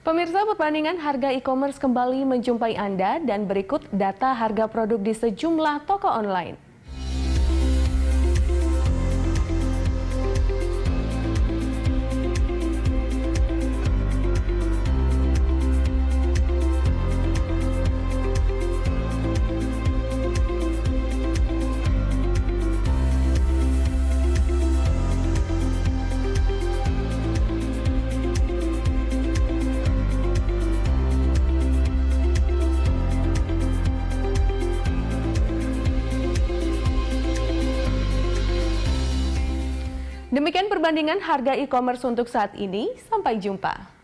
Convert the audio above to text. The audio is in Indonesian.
Pemirsa, perbandingan harga e-commerce kembali menjumpai Anda dan berikut data harga produk di sejumlah toko online. Demikian perbandingan harga e-commerce untuk saat ini. Sampai jumpa.